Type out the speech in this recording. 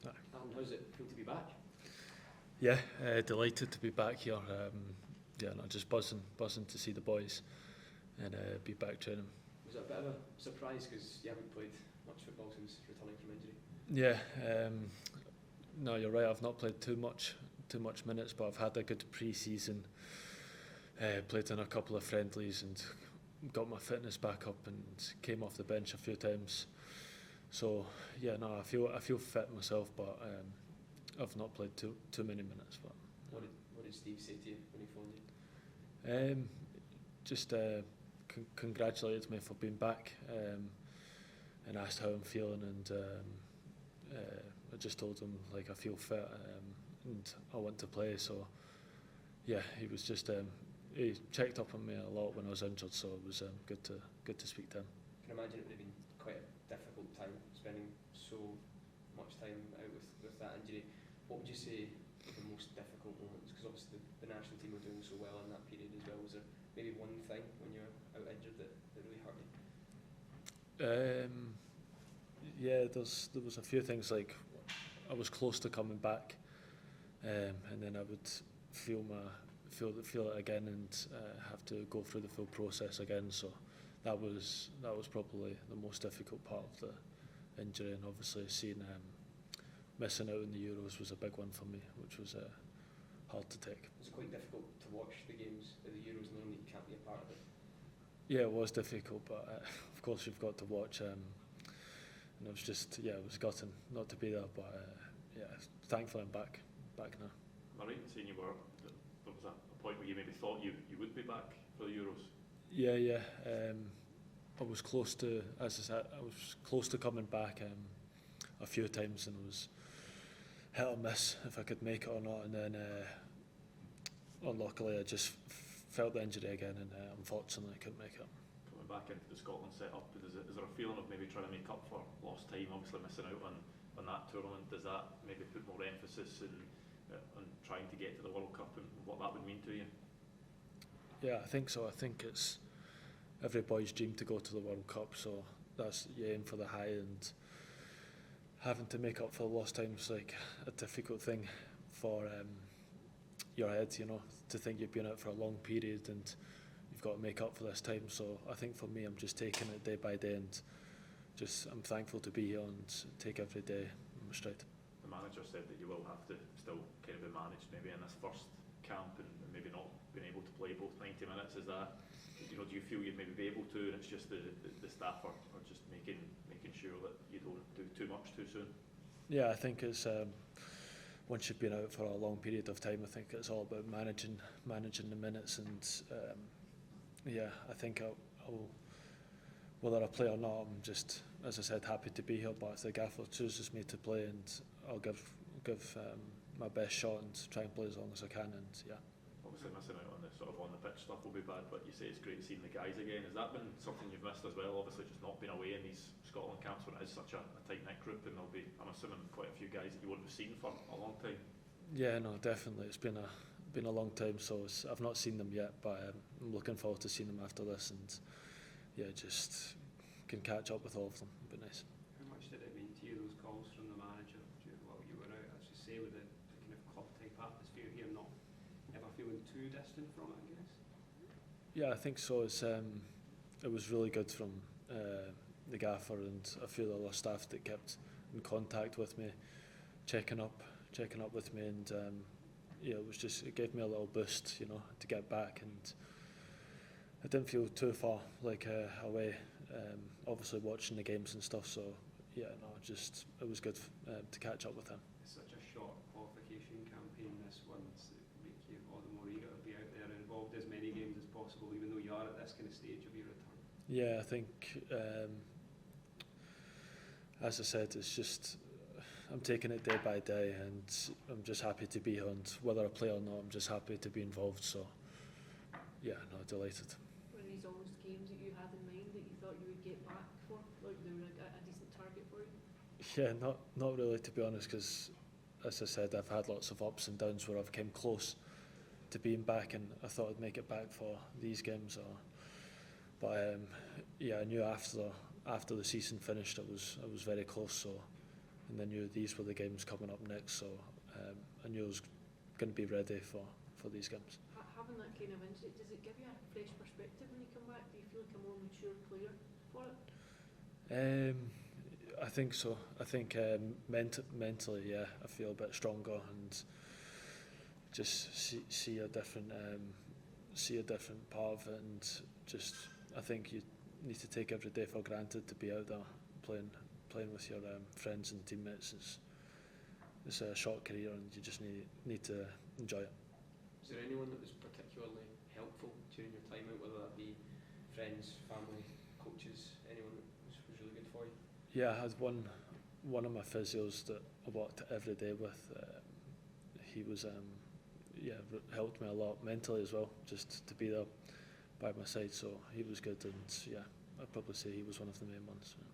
And how's it feel to be back? Yeah, delighted to be back here. Just buzzing to see the boys and be back training. Was it a bit of a surprise because you haven't played much football since returning from injury? Yeah, no, you're right. I've not played too much minutes, but I've had a good pre-season. Played in a couple of friendlies and got my fitness back up and came off the bench a few times. So yeah, no, I feel fit myself, but I've not played too many minutes. But what did Steve say to you when he phoned you? Just congratulated me for being back and asked how I'm feeling, and I just told him like I feel fit and I want to play. So yeah, he was just he checked up on me a lot when I was injured, so it was good to speak to him. I can imagine it would have been quite a difficult time spending so much time out with that injury. What would you say were the most difficult moments? Because obviously the national team were doing so well in that period as well. Was there maybe one thing when you were out injured that really hurt you? Yeah, there was a few things, like I was close to coming back, and then I would feel it again and have to go through the full process again. So that was probably the most difficult part of the injury, and obviously seeing missing out in the Euros was a big one for me, which was hard to take. Was it quite difficult to watch the games of the Euros knowing that you can't be a part of it? Yeah, it was difficult, but of course you've got to watch. And it was just, it was gutting not to be there, but thankfully I'm back now. Am I right in saying there was a point where you maybe thought you would be back for the Euros? Yeah. I was close to, as I said, coming back a few times, and it was hit or miss if I could make it or not. And then, unluckily, I just felt the injury again, and unfortunately, I couldn't make it. Coming back into the Scotland setup, is there a feeling of maybe trying to make up for lost time? Obviously, missing out on that tournament, does that maybe put more emphasis on trying to get to the World Cup and what that would mean to you? Yeah, I think so. I think it's every boy's dream to go to the World Cup, so that's you aim for the high, and having to make up for the lost time is like a difficult thing for your head, to think you've been out for a long period and you've got to make up for this time. So I think for me, I'm just taking it day by day, and I'm thankful to be here and take every day in my stride. The manager said that you will have to still kind of be managed maybe in this first camp and maybe not being able to play both 90 minutes. Is that, do you feel you'd maybe be able to, and it's just the staff are just making sure that you don't do too much too soon? Yeah, I think it's once you've been out for a long period of time, I think it's all about managing the minutes, and I think I'll whether I play or not, I'm just, as I said, happy to be here. But if the gaffer chooses me to play, and I'll give my best shot and try and play as long as I can. And obviously missing out on the sort of on the pitch stuff will be bad, but you say it's great seeing the guys again. Has that been something you've missed as well? Obviously, just not being away in these Scotland camps when it is such a tight-knit group, and there'll be, I'm assuming, quite a few guys that you wouldn't have seen for a long time. Yeah, no, definitely. It's been a long time, so I've not seen them yet, but I'm looking forward to seeing them after this, and just can catch up with all of them. It'd be nice. How much did it mean to you, those calls from the manager while you were out, as you say, with the kind of club-type atmosphere here, not ever feeling too distant from it, I guess? Yeah, I think so. It was really good from the gaffer and a few other staff that kept in contact with me, checking up with me, and it gave me a little boost, to get back, and I didn't feel too far away. Obviously watching the games and stuff, so it was good to catch up with him. It's such a short qualification campaign, this one, to make you all the more eager to be out there and involved as many games as possible, even though you are at this kind of stage of your return. Yeah, I think as I said, it's just I'm taking it day by day, and I'm just happy to be here, and whether I play or not, I'm just happy to be involved. So delighted. Were these almost games that you had in mind that you thought you would get back for? Like they were a decent target for you? Yeah, not really, to be honest, because as I said, I've had lots of ups and downs where I've came close to being back, and I thought I'd make it back for these games. But I knew after the season finished, it was very close. So and I knew these were the games coming up next, so I knew I was going to be ready for these games. Having that kind of injury, does it give you a fresh perspective when you come back? Do you feel like a more mature player for it? I think so. I think mentally, yeah, I feel a bit stronger and just see a different part of it, and just I think you need to take every day for granted to be out there playing with your friends and teammates. It's a short career, and you just need to enjoy it. Is there anyone that was particularly helpful during your time out, whether that be friends, family, coaches, anyone that was really good for you? Yeah, I had one of my physios that I worked every day with. He was helped me a lot mentally as well, just to be there by my side. So he was good, and yeah, I'd probably say he was one of the main ones. Yeah.